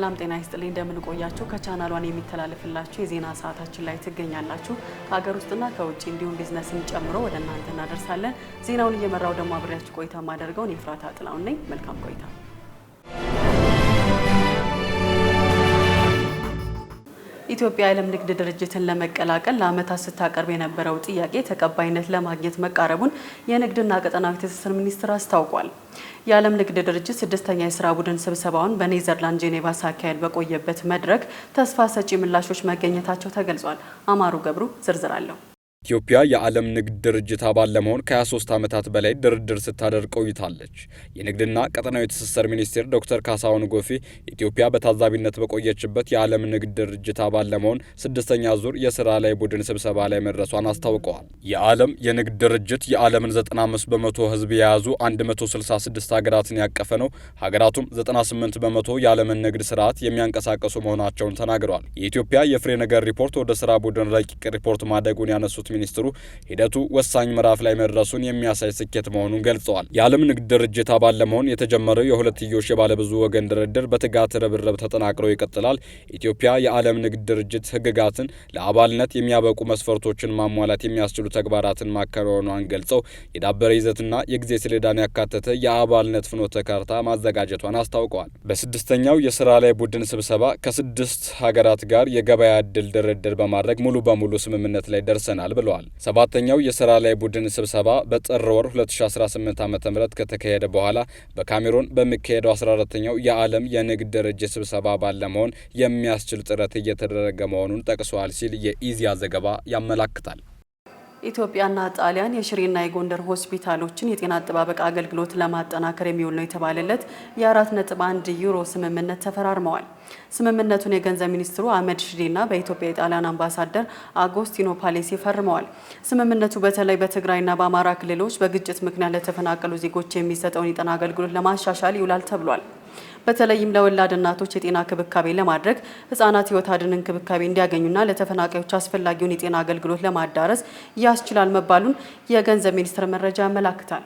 ሰላም ጤና ይስጥልኝ እንደምን ቆያችሁ ከቻናሏን የሚተላለፍላችሁ የዜና ሰዓታችን ላይ ትገኛላችሁ ሀገር ውስጥና ከውጪ እንዲሁም ቢዝነስን ጨምሮ ወደ እናንተ እናደርሳለን ዜናውን እየመራው ደግሞ አብሬያችሁ ቆይታ ማደርገው ኤፍራታ ጥላውን ነኝ መልካም ቆይታ ኢትዮጵያ የዓለም ንግድ ድርጅትን ለመቀላቀል ለዓመታት ስታቀርብ የነበረው ጥያቄ ተቀባይነት ለማግኘት መቃረቡን የንግድና ቀጠናዊ ትስስር ሚኒስቴር አስታውቋል። የዓለም ንግድ ድርጅት ስድስተኛ የሥራ ቡድን ስብሰባውን በኔዘርላንድ ጄኔቫ ሳካሄድ በቆየበት መድረክ ተስፋ ሰጪ ምላሾች መገኘታቸው ተገልጿል። አማሩ ገብሩ ዝርዝር አለው። ኢትዮጵያ የዓለም ንግድ ድርጅት አባል ለመሆን ከ23 ዓመታት በላይ ድርድር ስታደርግ ቆይታለች። የንግድና ቀጠናዊ ትስስር ሚኒስቴር ዶክተር ካሳሁን ጎፌ ኢትዮጵያ በታዛቢነት በቆየችበት የዓለም ንግድ ድርጅት አባል ለመሆን ስድስተኛ ዙር የሥራ ላይ ቡድን ስብሰባ ላይ መድረሷን አስታውቀዋል። የዓለም የንግድ ድርጅት የዓለምን 95 በመቶ ሕዝብ የያዙ 166 ሀገራትን ያቀፈ ነው። ሀገራቱም 98 በመቶ የዓለምን ንግድ ስርዓት የሚያንቀሳቀሱ መሆናቸውን ተናግረዋል። የኢትዮጵያ የፍሬ ነገር ሪፖርት ወደ ሥራ ቡድን ረቂቅ ሪፖርት ማደጉን ያነሱት ሚኒስትሩ ሂደቱ ወሳኝ ምዕራፍ ላይ መድረሱን የሚያሳይ ስኬት መሆኑን ገልጸዋል። የዓለም ንግድ ድርጅት አባል ለመሆን የተጀመረው የሁለትዮሽ የባለብዙ ወገን ድርድር በትጋት ርብርብ ተጠናክሮ ይቀጥላል። ኢትዮጵያ የዓለም ንግድ ድርጅት ሕግጋትን ለአባልነት የሚያበቁ መስፈርቶችን ማሟላት የሚያስችሉ ተግባራትን ማከናወኗን ገልጸው የዳበረ ይዘትና የጊዜ ሰሌዳን ያካተተ የአባልነት ፍኖተ ካርታ ማዘጋጀቷን አስታውቀዋል። በስድስተኛው የሥራ ላይ ቡድን ስብሰባ ከ6 ሀገራት ጋር የገበያ ዕድል ድርድር በማድረግ ሙሉ በሙሉ ስምምነት ላይ ደርሰናል ብለዋል። ሰባተኛው የሥራ ላይ ቡድን ስብሰባ በጥር ወር 2018 ዓ.ም ከተካሄደ በኋላ በካሜሩን በሚካሄደው 14ኛው የዓለም የንግድ ድርጅት ስብሰባ አባል ለመሆን የሚያስችል ጥረት እየተደረገ መሆኑን ጠቅሷል ሲል የኢዜአ ዘገባ ያመላክታል። ኢትዮጵያና ጣሊያን የሽሬና የጎንደር ሆስፒታሎችን የጤና አጠባበቅ አገልግሎት ለማጠናከር የሚውል ነው የተባለለት የ4.1 ዩሮ ስምምነት ተፈራርመዋል። ስምምነቱን የገንዘብ ሚኒስትሩ አህመድ ሽዴና በኢትዮጵያ የጣሊያን አምባሳደር አጎስቲኖ ፓሌሲ ፈርመዋል። ስምምነቱ በተለይ በትግራይና በአማራ ክልሎች በግጭት ምክንያት ለተፈናቀሉ ዜጎች የሚሰጠውን የጤና አገልግሎት ለማሻሻል ይውላል ተብሏል። በተለይም ለወላድ እናቶች የጤና ክብካቤ ለማድረግ ህጻናት ህይወት አድን እንክብካቤ እንዲያገኙና ለተፈናቃዮች አስፈላጊውን የጤና አገልግሎት ለማዳረስ ያስችላል መባሉን የገንዘብ ሚኒስቴር መረጃ ያመለክታል።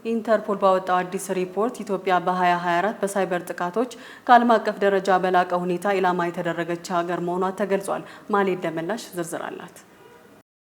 ኢንተርፖል ባወጣው አዲስ ሪፖርት ኢትዮጵያ በ2024 በሳይበር ጥቃቶች ከዓለም አቀፍ ደረጃ በላቀ ሁኔታ ኢላማ የተደረገች ሀገር መሆኗ ተገልጿል። ማሌት ደመላሽ ዝርዝር አላት።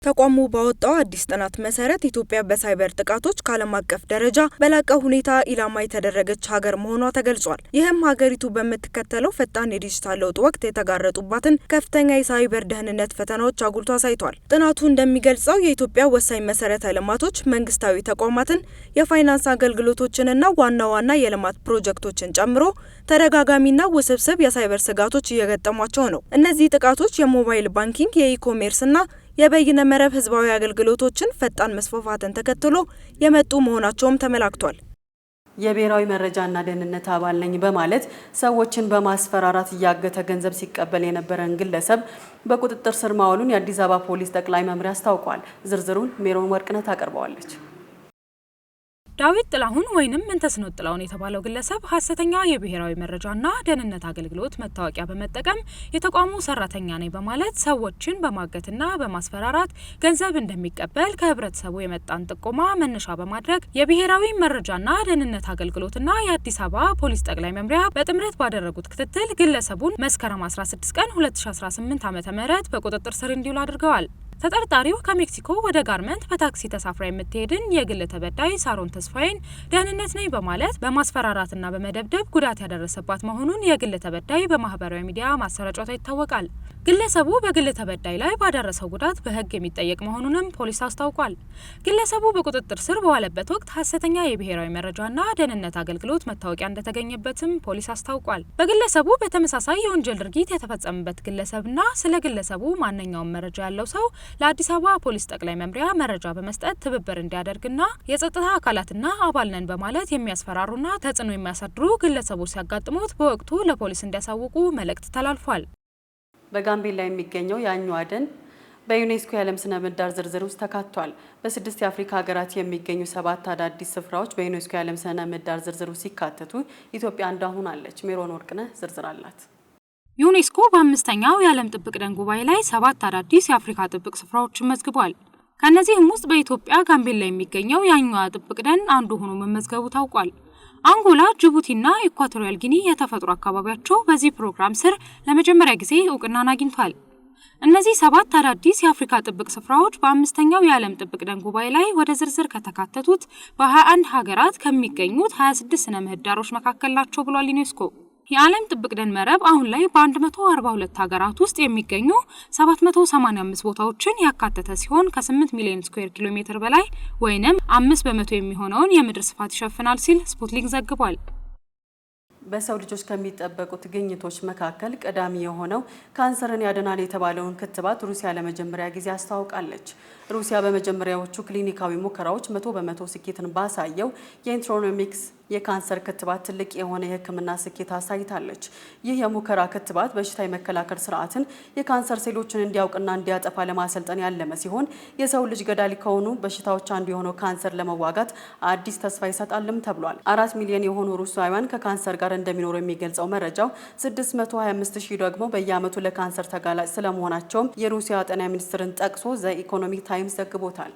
ተቋሙ ባወጣው አዲስ ጥናት መሰረት ኢትዮጵያ በሳይበር ጥቃቶች ከዓለም አቀፍ ደረጃ በላቀ ሁኔታ ኢላማ የተደረገች ሀገር መሆኗ ተገልጿል። ይህም ሀገሪቱ በምትከተለው ፈጣን የዲጂታል ለውጥ ወቅት የተጋረጡባትን ከፍተኛ የሳይበር ደህንነት ፈተናዎች አጉልቶ አሳይቷል። ጥናቱ እንደሚገልጸው የኢትዮጵያ ወሳኝ መሰረተ ልማቶች መንግስታዊ ተቋማትን፣ የፋይናንስ አገልግሎቶችንና ዋና ዋና የልማት ፕሮጀክቶችን ጨምሮ ተደጋጋሚና ውስብስብ የሳይበር ስጋቶች እየገጠሟቸው ነው። እነዚህ ጥቃቶች የሞባይል ባንኪንግ፣ የኢኮሜርስና የበይነ መረብ ህዝባዊ አገልግሎቶችን ፈጣን መስፋፋትን ተከትሎ የመጡ መሆናቸውም ተመላክቷል። የብሔራዊ መረጃና ደህንነት አባል ነኝ በማለት ሰዎችን በማስፈራራት እያገተ ገንዘብ ሲቀበል የነበረን ግለሰብ በቁጥጥር ስር ማዋሉን የአዲስ አበባ ፖሊስ ጠቅላይ መምሪያ አስታውቋል። ዝርዝሩን ሜሮን ወርቅነት አቀርበዋለች። ዳዊት ጥላሁን ወይንም ምንተስኖት ጥላሁን የተባለው ግለሰብ ሐሰተኛ የብሔራዊ መረጃና ደህንነት አገልግሎት መታወቂያ በመጠቀም የተቋሙ ሰራተኛ ነኝ በማለት ሰዎችን በማገትና በማስፈራራት ገንዘብ እንደሚቀበል ከህብረተሰቡ የመጣን ጥቆማ መነሻ በማድረግ የብሔራዊ መረጃና ደህንነት አገልግሎትና የአዲስ አበባ ፖሊስ ጠቅላይ መምሪያ በጥምረት ባደረጉት ክትትል ግለሰቡን መስከረም 16 ቀን 2018 ዓ.ም በቁጥጥር ስር እንዲውል አድርገዋል። ተጠርጣሪው ከሜክሲኮ ወደ ጋርመንት በታክሲ ተሳፍራ የምትሄድን የግል ተበዳይ ሳሮን ተስፋዬን ደህንነት ነኝ በማለት በማስፈራራትና በመደብደብ ጉዳት ያደረሰባት መሆኑን የግል ተበዳይ በማህበራዊ ሚዲያ ማሰራጨቷ ይታወቃል። ግለሰቡ በግል ተበዳይ ላይ ባደረሰው ጉዳት በህግ የሚጠየቅ መሆኑንም ፖሊስ አስታውቋል። ግለሰቡ በቁጥጥር ስር በዋለበት ወቅት ሐሰተኛ የብሔራዊ መረጃና ደህንነት አገልግሎት መታወቂያ እንደተገኘበትም ፖሊስ አስታውቋል። በግለሰቡ በተመሳሳይ የወንጀል ድርጊት የተፈጸመበት ግለሰብና ስለ ግለሰቡ ማንኛውም መረጃ ያለው ሰው ለአዲስ አበባ ፖሊስ ጠቅላይ መምሪያ መረጃ በመስጠት ትብብር እንዲያደርግና የጸጥታ አካላትና አባል ነን በማለት የሚያስፈራሩና ተጽዕኖ የሚያሳድሩ ግለሰቦች ሲያጋጥሙት በወቅቱ ለፖሊስ እንዲያሳውቁ መልእክት ተላልፏል። በጋምቤላ የሚገኘው የአኝዋ ደን በዩኔስኮ የዓለም ስነ ምህዳር ዝርዝር ውስጥ ተካቷል። በ6 የአፍሪካ ሀገራት የሚገኙ 7 አዳዲስ ስፍራዎች በዩኔስኮ የዓለም ስነ ምህዳር ዝርዝር ውስጥ ሲካተቱ ኢትዮጵያ አንዷ ሆናለች። ሜሮን ወርቅነህ ዝርዝር አላት። ዩኔስኮ በ5ኛው የዓለም ጥብቅ ደን ጉባኤ ላይ 7 አዳዲስ የአፍሪካ ጥብቅ ስፍራዎችን መዝግቧል። ከነዚህም ውስጥ በኢትዮጵያ ጋምቤላ የሚገኘው የአኝዋ ጥብቅ ደን አንዱ ሆኖ መመዝገቡ ታውቋል። አንጎላ፣ ጅቡቲና ኢኳቶሪያል ጊኒ የተፈጥሮ አካባቢያቸው በዚህ ፕሮግራም ስር ለመጀመሪያ ጊዜ እውቅናን አግኝቷል። እነዚህ 7 አዳዲስ የአፍሪካ ጥብቅ ስፍራዎች በአምስተኛው የዓለም ጥብቅ ደን ጉባኤ ላይ ወደ ዝርዝር ከተካተቱት በ21 ሀገራት ከሚገኙት 26 ስነ ምህዳሮች መካከል ናቸው ብሏል ዩኔስኮ። የዓለም ጥብቅ ደን መረብ አሁን ላይ በ142 ሀገራት ውስጥ የሚገኙ 785 ቦታዎችን ያካተተ ሲሆን ከ8 ሚሊዮን ስኩዌር ኪሎ ሜትር በላይ ወይንም 5% የሚሆነውን የምድር ስፋት ይሸፍናል ሲል ስፑትኒክ ዘግቧል። በሰው ልጆች ከሚጠበቁት ግኝቶች መካከል ቀዳሚ የሆነው ካንሰርን ያድናል የተባለውን ክትባት ሩሲያ ለመጀመሪያ ጊዜ አስታውቃለች። ሩሲያ በመጀመሪያዎቹ ክሊኒካዊ ሙከራዎች 100% ስኬትን ባሳየው የኢንትሮኖሚክስ የካንሰር ክትባት ትልቅ የሆነ የሕክምና ስኬት አሳይታለች። ይህ የሙከራ ክትባት በሽታ የመከላከል ስርዓትን የካንሰር ሴሎችን እንዲያውቅና እንዲያጠፋ ለማሰልጠን ያለመ ሲሆን የሰው ልጅ ገዳይ ከሆኑ በሽታዎች አንዱ የሆነው ካንሰር ለመዋጋት አዲስ ተስፋ ይሰጣልም ተብሏል። 4 ሚሊዮን የሆኑ ሩሲያውያን ከካንሰር ጋር እንደሚኖሩ የሚገልጸው መረጃው 625,000 ደግሞ በየዓመቱ ለካንሰር ተጋላጭ ስለመሆናቸውም የሩሲያ ጤና ሚኒስትርን ጠቅሶ ዘ ኢኮኖሚክ ታይምስ ዘግቦታል።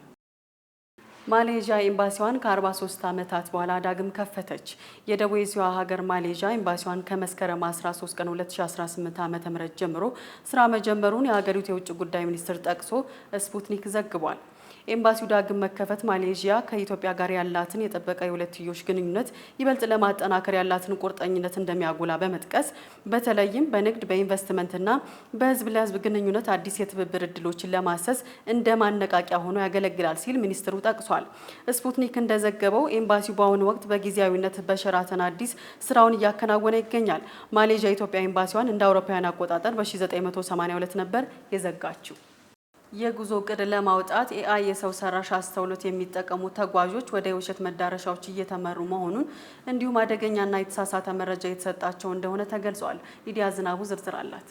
ማሌዥያ ኤምባሲዋን ከ43 ዓመታት በኋላ ዳግም ከፈተች። የደቡብ ኤስያ ሀገር ማሌዥያ ኤምባሲዋን ከመስከረም 13 ቀን 2018 ዓ.ም ጀምሮ ስራ መጀመሩን የሀገሪቱ የውጭ ጉዳይ ሚኒስትር ጠቅሶ ስፑትኒክ ዘግቧል። ኤምባሲው ዳግም መከፈት ማሌዥያ ከኢትዮጵያ ጋር ያላትን የጠበቀ የሁለትዮሽ ግንኙነት ይበልጥ ለማጠናከር ያላትን ቁርጠኝነት እንደሚያጎላ በመጥቀስ በተለይም በንግድ በኢንቨስትመንትና በህዝብ ለህዝብ ግንኙነት አዲስ የትብብር እድሎችን ለማሰስ እንደ ማነቃቂያ ሆኖ ያገለግላል ሲል ሚኒስትሩ ጠቅሷል። ስፑትኒክ እንደዘገበው ኤምባሲው በአሁኑ ወቅት በጊዜያዊነት በሸራተን አዲስ ስራውን እያከናወነ ይገኛል። ማሌዥያ ኢትዮጵያ ኤምባሲዋን እንደ አውሮፓውያን አቆጣጠር በ1982 ነበር የዘጋችው። የጉዞ እቅድ ለማውጣት ኤአይ የሰው ሰራሽ አስተውሎት የሚጠቀሙ ተጓዦች ወደ የውሸት መዳረሻዎች እየተመሩ መሆኑን እንዲሁም አደገኛና የተሳሳተ መረጃ የተሰጣቸው እንደሆነ ተገልጿል። ሊዲያ ዝናቡ ዝርዝር አላት።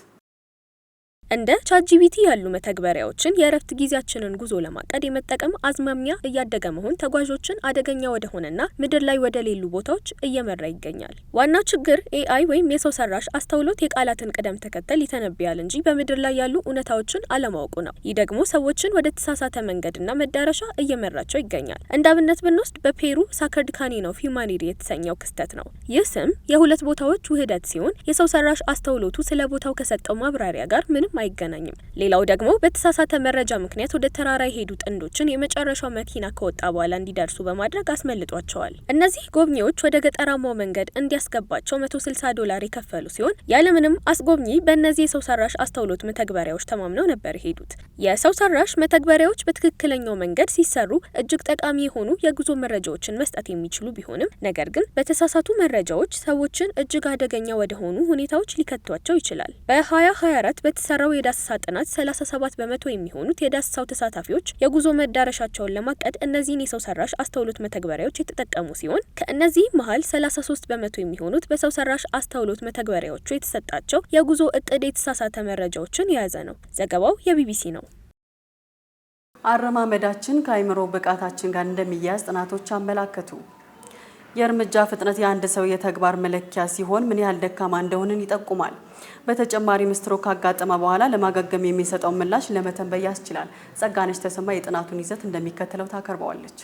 እንደ ቻትጂፒቲ ያሉ መተግበሪያዎችን የእረፍት ጊዜያችንን ጉዞ ለማቀድ የመጠቀም አዝማሚያ እያደገ መሆን ተጓዦችን አደገኛ ወደሆነና ምድር ላይ ወደ ሌሉ ቦታዎች እየመራ ይገኛል። ዋናው ችግር ኤአይ ወይም የሰው ሰራሽ አስተውሎት የቃላትን ቅደም ተከተል ይተነብያል እንጂ በምድር ላይ ያሉ እውነታዎችን አለማወቁ ነው። ይህ ደግሞ ሰዎችን ወደ ተሳሳተ መንገድና መዳረሻ እየመራቸው ይገኛል። እንደ አብነት ብንወስድ በፔሩ ሳከርድ ካኒን ኦፍ ሂውማኒቲ የተሰኘው ክስተት ነው። ይህ ስም የሁለት ቦታዎች ውህደት ሲሆን የሰው ሰራሽ አስተውሎቱ ስለ ቦታው ከሰጠው ማብራሪያ ጋር ምንም አይገናኝም። ሌላው ደግሞ በተሳሳተ መረጃ ምክንያት ወደ ተራራ የሄዱ ጥንዶችን የመጨረሻው መኪና ከወጣ በኋላ እንዲደርሱ በማድረግ አስመልጧቸዋል። እነዚህ ጎብኚዎች ወደ ገጠራማው መንገድ እንዲያስገባቸው $160 የከፈሉ ሲሆን ያለምንም አስጎብኚ በእነዚህ የሰው ሰራሽ አስተውሎት መተግበሪያዎች ተማምነው ነበር የሄዱት። የሰው ሰራሽ መተግበሪያዎች በትክክለኛው መንገድ ሲሰሩ እጅግ ጠቃሚ የሆኑ የጉዞ መረጃዎችን መስጠት የሚችሉ ቢሆንም ነገር ግን በተሳሳቱ መረጃዎች ሰዎችን እጅግ አደገኛ ወደ ሆኑ ሁኔታዎች ሊከቷቸው ይችላል። በ2024 በተሰራው የዳሰሳ ጥናት 37% የሚሆኑት የዳሰሳው ተሳታፊዎች የጉዞ መዳረሻቸውን ለማቀድ እነዚህን የሰው ሰራሽ አስተውሎት መተግበሪያዎች የተጠቀሙ ሲሆን ከእነዚህ መሃል 33% የሚሆኑት በሰው ሰራሽ አስተውሎት መተግበሪያዎቹ የተሰጣቸው የጉዞ እቅድ የተሳሳተ መረጃዎችን የያዘ ነው። ዘገባው የቢቢሲ ነው። አረማመዳችን ከአይምሮ ብቃታችን ጋር እንደሚያያዝ ጥናቶች አመላከቱ። የእርምጃ ፍጥነት የአንድ ሰው የተግባር መለኪያ ሲሆን ምን ያህል ደካማ እንደሆነን ይጠቁማል። በተጨማሪም ስትሮክ ካጋጠመ በኋላ ለማገገም የሚሰጠው ምላሽ ለመተንበይ ያስችላል። ጸጋነሽ ተሰማ የጥናቱን ይዘት እንደሚከተለው ታቀርበዋለች።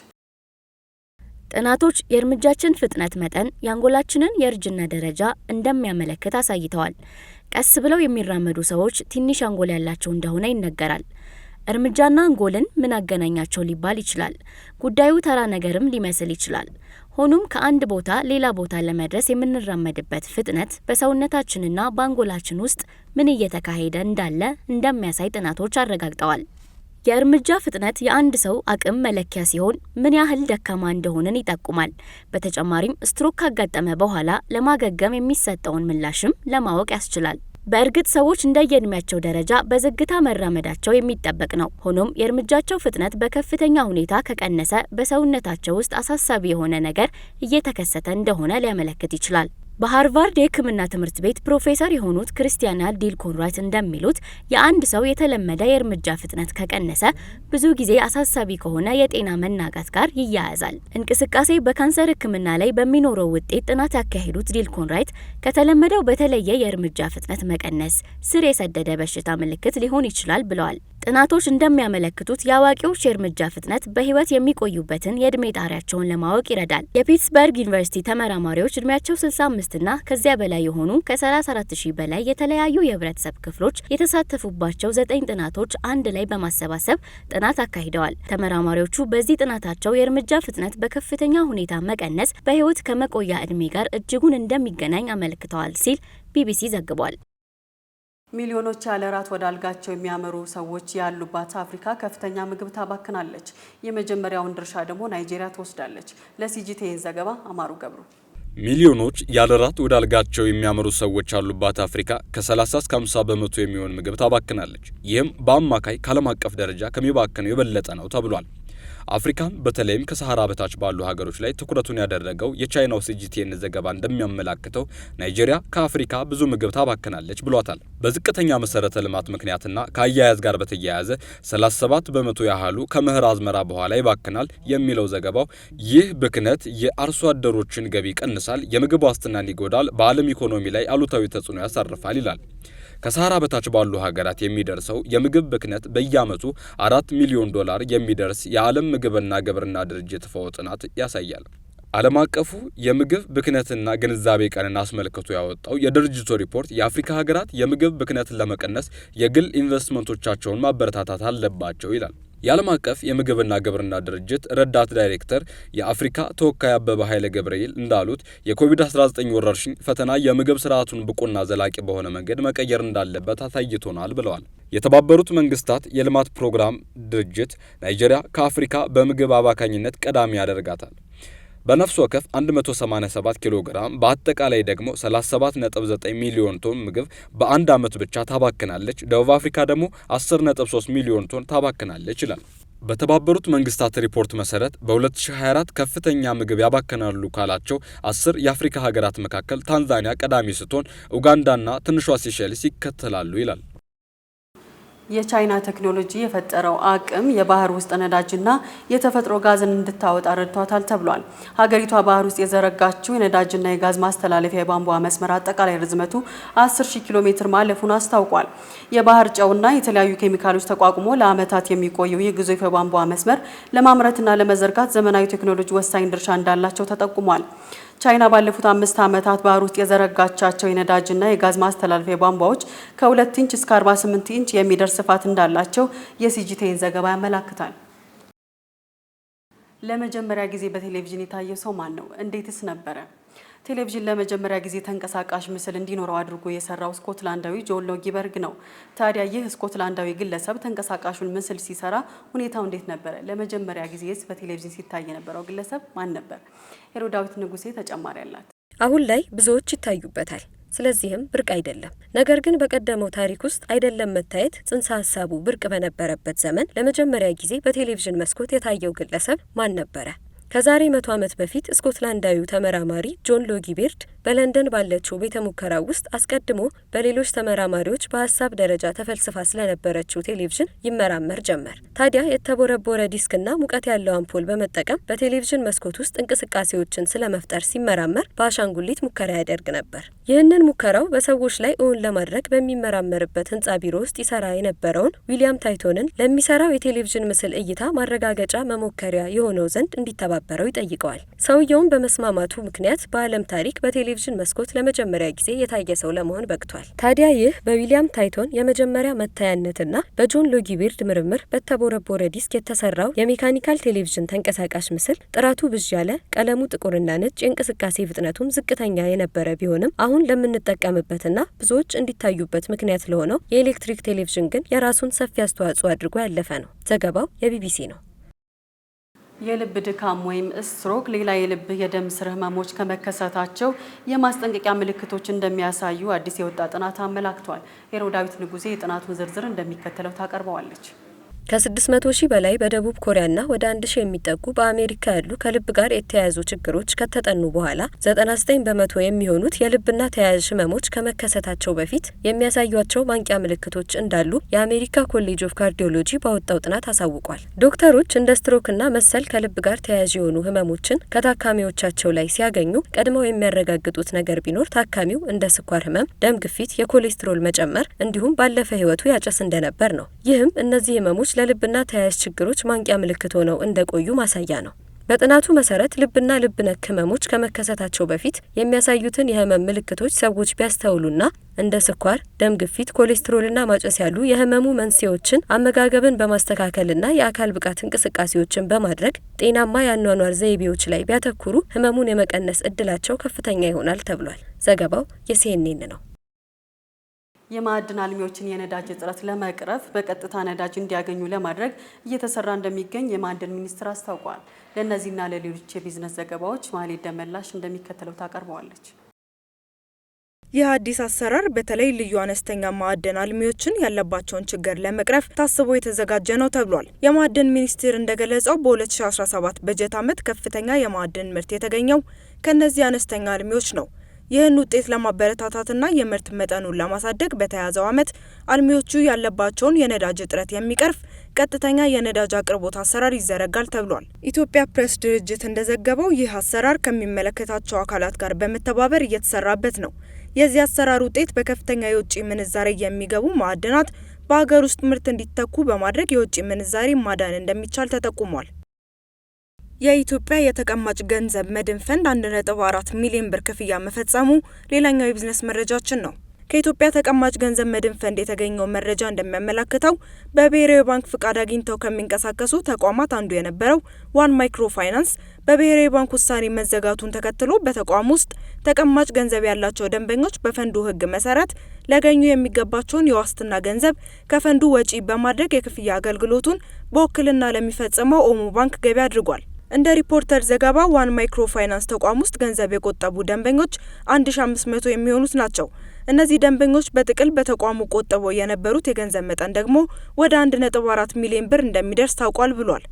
ጥናቶች የእርምጃችን ፍጥነት መጠን የአንጎላችንን የእርጅና ደረጃ እንደሚያመለክት አሳይተዋል። ቀስ ብለው የሚራመዱ ሰዎች ትንሽ አንጎል ያላቸው እንደሆነ ይነገራል። እርምጃና አንጎልን ምን አገናኛቸው ሊባል ይችላል። ጉዳዩ ተራ ነገርም ሊመስል ይችላል። ሆኖም ከአንድ ቦታ ሌላ ቦታ ለመድረስ የምንራመድበት ፍጥነት በሰውነታችንና በአንጎላችን ውስጥ ምን እየተካሄደ እንዳለ እንደሚያሳይ ጥናቶች አረጋግጠዋል። የእርምጃ ፍጥነት የአንድ ሰው አቅም መለኪያ ሲሆን ምን ያህል ደካማ እንደሆነን ይጠቁማል። በተጨማሪም ስትሮክ ካጋጠመ በኋላ ለማገገም የሚሰጠውን ምላሽም ለማወቅ ያስችላል። በእርግጥ ሰዎች እንደየእድሜያቸው ደረጃ በዝግታ መራመዳቸው የሚጠበቅ ነው። ሆኖም የእርምጃቸው ፍጥነት በከፍተኛ ሁኔታ ከቀነሰ በሰውነታቸው ውስጥ አሳሳቢ የሆነ ነገር እየተከሰተ እንደሆነ ሊያመለክት ይችላል። በሃርቫርድ የሕክምና ትምህርት ቤት ፕሮፌሰር የሆኑት ክርስቲያና ዲል ኮንራድ እንደሚሉት የአንድ ሰው የተለመደ የእርምጃ ፍጥነት ከቀነሰ ብዙ ጊዜ አሳሳቢ ከሆነ የጤና መናጋት ጋር ይያያዛል። እንቅስቃሴ በካንሰር ሕክምና ላይ በሚኖረው ውጤት ጥናት ያካሄዱት ዲል ኮንራድ ከተለመደው በተለየ የእርምጃ ፍጥነት መቀነስ ስር የሰደደ በሽታ ምልክት ሊሆን ይችላል ብለዋል። ጥናቶች እንደሚያመለክቱት የአዋቂዎች የእርምጃ ፍጥነት በህይወት የሚቆዩበትን የእድሜ ጣሪያቸውን ለማወቅ ይረዳል። የፒትስበርግ ዩኒቨርሲቲ ተመራማሪዎች እድሜያቸው 65 እና ከዚያ በላይ የሆኑ ከ34000 በላይ የተለያዩ የህብረተሰብ ክፍሎች የተሳተፉባቸው 9 ጥናቶች አንድ ላይ በማሰባሰብ ጥናት አካሂደዋል። ተመራማሪዎቹ በዚህ ጥናታቸው የእርምጃ ፍጥነት በከፍተኛ ሁኔታ መቀነስ በህይወት ከመቆያ እድሜ ጋር እጅጉን እንደሚገናኝ አመልክተዋል ሲል ቢቢሲ ዘግቧል። ሚሊዮኖች ያለ ራት ወደ አልጋቸው የሚያመሩ ሰዎች ያሉባት አፍሪካ ከፍተኛ ምግብ ታባክናለች። የመጀመሪያውን ድርሻ ደግሞ ናይጄሪያ ትወስዳለች። ለሲጂቲኤን ዘገባ አማሩ ገብሩ። ሚሊዮኖች ያለ ራት ወደ አልጋቸው የሚያመሩ ሰዎች ያሉባት አፍሪካ ከ30 እስከ 50 በመቶ የሚሆን ምግብ ታባክናለች። ይህም በአማካይ ከዓለም አቀፍ ደረጃ ከሚባክነው የበለጠ ነው ተብሏል። አፍሪካን በተለይም ከሰሃራ በታች ባሉ ሀገሮች ላይ ትኩረቱን ያደረገው የቻይናው ሲጂቲኤን ዘገባ እንደሚያመላክተው ናይጄሪያ ከአፍሪካ ብዙ ምግብ ታባክናለች ብሏታል። በዝቅተኛ መሰረተ ልማት ምክንያትና ከአያያዝ ጋር በተያያዘ 37 በመቶ ያህሉ ከመኸር አዝመራ በኋላ ይባክናል የሚለው ዘገባው ይህ ብክነት የአርሶ አደሮችን ገቢ ይቀንሳል፣ የምግብ ዋስትናን ይጎዳል፣ በዓለም ኢኮኖሚ ላይ አሉታዊ ተጽዕኖ ያሳርፋል ይላል። ከሰሃራ በታች ባሉ ሀገራት የሚደርሰው የምግብ ብክነት በየዓመቱ $4 ሚሊዮን የሚደርስ የዓለም ምግብና ግብርና ድርጅት ፋኦ ጥናት ያሳያል። ዓለም አቀፉ የምግብ ብክነትና ግንዛቤ ቀንን አስመልክቶ ያወጣው የድርጅቱ ሪፖርት የአፍሪካ ሀገራት የምግብ ብክነትን ለመቀነስ የግል ኢንቨስትመንቶቻቸውን ማበረታታት አለባቸው ይላል። የዓለም አቀፍ የምግብና ግብርና ድርጅት ረዳት ዳይሬክተር የአፍሪካ ተወካይ አበበ ኃይለ ገብርኤል እንዳሉት የኮቪድ-19 ወረርሽኝ ፈተና የምግብ ስርዓቱን ብቁና ዘላቂ በሆነ መንገድ መቀየር እንዳለበት አሳይቶናል ብለዋል። የተባበሩት መንግስታት የልማት ፕሮግራም ድርጅት ናይጄሪያ ከአፍሪካ በምግብ አባካኝነት ቀዳሚ ያደርጋታል። በነፍስ ወከፍ 187 ኪሎ ግራም በአጠቃላይ ደግሞ 37.9 ሚሊዮን ቶን ምግብ በአንድ ዓመት ብቻ ታባክናለች። ደቡብ አፍሪካ ደግሞ 10.3 ሚሊዮን ቶን ታባክናለች ይላል። በተባበሩት መንግስታት ሪፖርት መሰረት በ2024 ከፍተኛ ምግብ ያባክናሉ ካላቸው 10 የአፍሪካ ሀገራት መካከል ታንዛኒያ ቀዳሚ ስትሆን ኡጋንዳና ትንሿ ሲሸልስ ይከተላሉ ይላል። የቻይና ቴክኖሎጂ የፈጠረው አቅም የባህር ውስጥ ነዳጅና የተፈጥሮ ጋዝን እንድታወጣ ረድቷታል ተብሏል። ሀገሪቷ ባህር ውስጥ የዘረጋችው የነዳጅና የጋዝ ማስተላለፊያ የቧንቧ መስመር አጠቃላይ ርዝመቱ 10,000 ኪሎ ሜትር ማለፉን አስታውቋል። የባህር ጨውና የተለያዩ ኬሚካሎች ተቋቁሞ ለዓመታት የሚቆየው ይህ ግዙፍ የቧንቧ መስመር ለማምረትና ለመዘርጋት ዘመናዊ ቴክኖሎጂ ወሳኝ ድርሻ እንዳላቸው ተጠቁሟል። ቻይና ባለፉት 5 ዓመታት ባህር ውስጥ የዘረጋቻቸው የነዳጅና የጋዝ ማስተላለፊያ ቧንቧዎች ከ2 ኢንች እስከ 48 ኢንች የሚደርስ ስፋት እንዳላቸው የሲጂቲኤን ዘገባ ያመላክታል። ለመጀመሪያ ጊዜ በቴሌቪዥን የታየ ሰው ማን ነው? እንዴትስ ነበረ? ቴሌቪዥን ለመጀመሪያ ጊዜ ተንቀሳቃሽ ምስል እንዲኖረው አድርጎ የሰራው ስኮትላንዳዊ ጆን ሎጊበርግ ነው። ታዲያ ይህ ስኮትላንዳዊ ግለሰብ ተንቀሳቃሹን ምስል ሲሰራ ሁኔታው እንዴት ነበረ? ለመጀመሪያ ጊዜስ በቴሌቪዥን ሲታይ የነበረው ግለሰብ ማን ነበር? ሄሮዳዊት ንጉሴ ተጨማሪ አላት። አሁን ላይ ብዙዎች ይታዩበታል። ስለዚህም ብርቅ አይደለም። ነገር ግን በቀደመው ታሪክ ውስጥ አይደለም መታየት ጽንሰ ሀሳቡ ብርቅ በነበረበት ዘመን ለመጀመሪያ ጊዜ በቴሌቪዥን መስኮት የታየው ግለሰብ ማን ነበረ? ከዛሬ 100 ዓመት በፊት ስኮትላንዳዊው ተመራማሪ ጆን ሎጊቤርድ በለንደን ባለችው ቤተ ሙከራ ውስጥ አስቀድሞ በሌሎች ተመራማሪዎች በሀሳብ ደረጃ ተፈልስፋ ስለነበረችው ቴሌቪዥን ይመራመር ጀመር። ታዲያ የተቦረቦረ ዲስክና ሙቀት ያለው አምፖል በመጠቀም በቴሌቪዥን መስኮት ውስጥ እንቅስቃሴዎችን ስለመፍጠር ሲመራመር በአሻንጉሊት ሙከራ ያደርግ ነበር። ይህንን ሙከራው በሰዎች ላይ እውን ለማድረግ በሚመራመርበት ህንጻ ቢሮ ውስጥ ይሰራ የነበረውን ዊሊያም ታይቶንን ለሚሰራው የቴሌቪዥን ምስል እይታ ማረጋገጫ መሞከሪያ የሆነው ዘንድ እንዲተባበረው ይጠይቀዋል። ሰውየውም በመስማማቱ ምክንያት በዓለም ታሪክ በቴሌቪዥን መስኮት ለመጀመሪያ ጊዜ የታየ ሰው ለመሆን በቅቷል። ታዲያ ይህ በዊሊያም ታይቶን የመጀመሪያ መታያነትና በጆን ሎጊቤርድ ምርምር በተቦረቦረ ዲስክ የተሰራው የሜካኒካል ቴሌቪዥን ተንቀሳቃሽ ምስል ጥራቱ ብዥ ያለ፣ ቀለሙ ጥቁርና ነጭ፣ የእንቅስቃሴ ፍጥነቱም ዝቅተኛ የነበረ ቢሆንም አሁን ለምንጠቀምበትና ብዙዎች እንዲታዩበት ምክንያት ለሆነው የኤሌክትሪክ ቴሌቪዥን ግን የራሱን ሰፊ አስተዋጽኦ አድርጎ ያለፈ ነው። ዘገባው የቢቢሲ ነው። የልብ ድካም ወይም ስትሮክ ሌላ የልብ የደም ስር ህመሞች ከመከሰታቸው የማስጠንቀቂያ ምልክቶች እንደሚያሳዩ አዲስ የወጣ ጥናት አመላክቷል። ሄሮዳዊት ንጉሴ የጥናቱን ዝርዝር እንደሚከተለው ታቀርበዋለች። ከ600 ሺህ በላይ በደቡብ ኮሪያና ወደ 1000 የሚጠጉ በአሜሪካ ያሉ ከልብ ጋር የተያያዙ ችግሮች ከተጠኑ በኋላ 99 በመቶ የሚሆኑት የልብና ተያያዥ ህመሞች ከመከሰታቸው በፊት የሚያሳዩቸው ማንቂያ ምልክቶች እንዳሉ የአሜሪካ ኮሌጅ ኦፍ ካርዲዮሎጂ ባወጣው ጥናት አሳውቋል። ዶክተሮች እንደ ስትሮክና መሰል ከልብ ጋር ተያያዥ የሆኑ ህመሞችን ከታካሚዎቻቸው ላይ ሲያገኙ ቀድመው የሚያረጋግጡት ነገር ቢኖር ታካሚው እንደ ስኳር ህመም፣ ደም ግፊት፣ የኮሌስትሮል መጨመር እንዲሁም ባለፈ ህይወቱ ያጨስ እንደነበር ነው። ይህም እነዚህ ህመሞች ለልብና ተያያዥ ችግሮች ማንቂያ ምልክት ሆነው እንደቆዩ ማሳያ ነው። በጥናቱ መሰረት ልብና ልብ ነክ ህመሞች ከመከሰታቸው በፊት የሚያሳዩትን የህመም ምልክቶች ሰዎች ቢያስተውሉና እንደ ስኳር፣ ደም ግፊት፣ ኮሌስትሮልና ማጨስ ያሉ የህመሙ መንስኤዎችን አመጋገብን በማስተካከልና የአካል ብቃት እንቅስቃሴዎችን በማድረግ ጤናማ የአኗኗር ዘይቤዎች ላይ ቢያተኩሩ ህመሙን የመቀነስ እድላቸው ከፍተኛ ይሆናል ተብሏል። ዘገባው የሲኤንኤን ነው። የማዕድን አልሚዎችን የነዳጅ እጥረት ለመቅረፍ በቀጥታ ነዳጅ እንዲያገኙ ለማድረግ እየተሰራ እንደሚገኝ የማዕድን ሚኒስቴር አስታውቋል። ለእነዚህና ለሌሎች የቢዝነስ ዘገባዎች ማህሌት ደመላሽ እንደሚከተለው ታቀርበዋለች። ይህ አዲስ አሰራር በተለይ ልዩ አነስተኛ ማዕድን አልሚዎችን ያለባቸውን ችግር ለመቅረፍ ታስቦ የተዘጋጀ ነው ተብሏል። የማዕድን ሚኒስቴር እንደገለጸው በ2017 በጀት ዓመት ከፍተኛ የማዕድን ምርት የተገኘው ከነዚህ አነስተኛ አልሚዎች ነው። ይህን ውጤት ለማበረታታትና የምርት መጠኑን ለማሳደግ በተያዘው ዓመት አልሚዎቹ ያለባቸውን የነዳጅ እጥረት የሚቀርፍ ቀጥተኛ የነዳጅ አቅርቦት አሰራር ይዘረጋል ተብሏል። ኢትዮጵያ ፕሬስ ድርጅት እንደዘገበው ይህ አሰራር ከሚመለከታቸው አካላት ጋር በመተባበር እየተሰራበት ነው። የዚህ አሰራር ውጤት በከፍተኛ የውጭ ምንዛሬ የሚገቡ ማዕድናት በሀገር ውስጥ ምርት እንዲተኩ በማድረግ የውጭ ምንዛሬ ማዳን እንደሚቻል ተጠቁሟል። የኢትዮጵያ የተቀማጭ ገንዘብ መድን ፈንድ 1.4 ሚሊዮን ብር ክፍያ መፈጸሙ ሌላኛው የቢዝነስ መረጃችን ነው። ከኢትዮጵያ ተቀማጭ ገንዘብ መድን ፈንድ የተገኘው መረጃ እንደሚያመላክተው በብሔራዊ ባንክ ፍቃድ አግኝተው ከሚንቀሳቀሱ ተቋማት አንዱ የነበረው ዋን ማይክሮ ፋይናንስ በብሔራዊ ባንክ ውሳኔ መዘጋቱን ተከትሎ በተቋም ውስጥ ተቀማጭ ገንዘብ ያላቸው ደንበኞች በፈንዱ ሕግ መሰረት ሊያገኙ የሚገባቸውን የዋስትና ገንዘብ ከፈንዱ ወጪ በማድረግ የክፍያ አገልግሎቱን በውክልና ለሚፈጽመው ኦሞ ባንክ ገቢ አድርጓል። እንደ ሪፖርተር ዘገባ ዋን ማይክሮ ፋይናንስ ተቋም ውስጥ ገንዘብ የቆጠቡ ደንበኞች 1500 የሚሆኑት ናቸው። እነዚህ ደንበኞች በጥቅል በተቋሙ ቆጥበው የነበሩት የገንዘብ መጠን ደግሞ ወደ 1.4 ሚሊዮን ብር እንደሚደርስ ታውቋል ብሏል።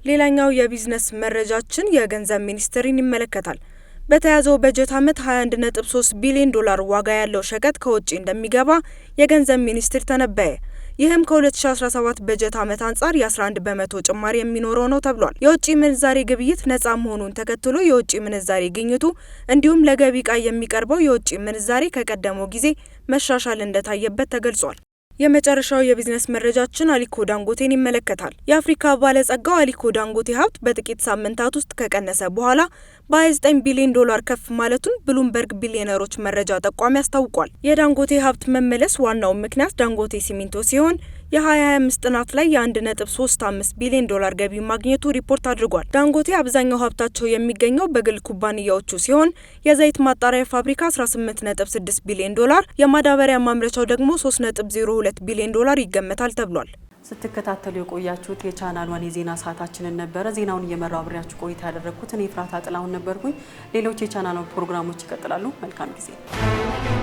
ሌላኛው የቢዝነስ መረጃችን የገንዘብ ሚኒስቴርን ይመለከታል። በተያዘው በጀት ዓመት 21.3 ቢሊዮን ዶላር ዋጋ ያለው ሸቀጥ ከውጭ እንደሚገባ የገንዘብ ሚኒስቴር ተነበየ። ይህም ከ2017 በጀት ዓመት አንጻር የ11 በመቶ ጭማሪ የሚኖረው ነው ተብሏል። የውጭ ምንዛሬ ግብይት ነጻ መሆኑን ተከትሎ የውጭ ምንዛሬ ግኝቱ እንዲሁም ለገቢ ዕቃ የሚቀርበው የውጭ ምንዛሬ ከቀደመው ጊዜ መሻሻል እንደታየበት ተገልጿል። የመጨረሻው የቢዝነስ መረጃችን አሊኮ ዳንጎቴን ይመለከታል። የአፍሪካ ባለጸጋው አሊኮ ዳንጎቴ ሀብት በጥቂት ሳምንታት ውስጥ ከቀነሰ በኋላ በ29 ቢሊዮን ዶላር ከፍ ማለቱን ብሉምበርግ ቢሊዮነሮች መረጃ ጠቋሚ አስታውቋል። የዳንጎቴ ሀብት መመለስ ዋናው ምክንያት ዳንጎቴ ሲሚንቶ ሲሆን የ2025 ጥናት ላይ የ1.35 ቢሊዮን ዶላር ገቢ ማግኘቱ ሪፖርት አድርጓል። ዳንጎቴ አብዛኛው ሀብታቸው የሚገኘው በግል ኩባንያዎቹ ሲሆን የዘይት ማጣሪያ ፋብሪካ 18.6 ቢሊዮን ዶላር፣ የማዳበሪያ ማምረቻው ደግሞ 3.02 ቢሊዮን ዶላር ይገመታል ተብሏል። ስትከታተሉ የቆያችሁት የቻናል ዋን የዜና ሰዓታችንን ነበረ። ዜናውን እየመራው አብሬያችሁ ቆይታ ያደረኩት እኔ ፍራታ ጥላሁን ነበርኩኝ። ሌሎች የቻናል ፕሮግራሞች ይቀጥላሉ። መልካም ጊዜ።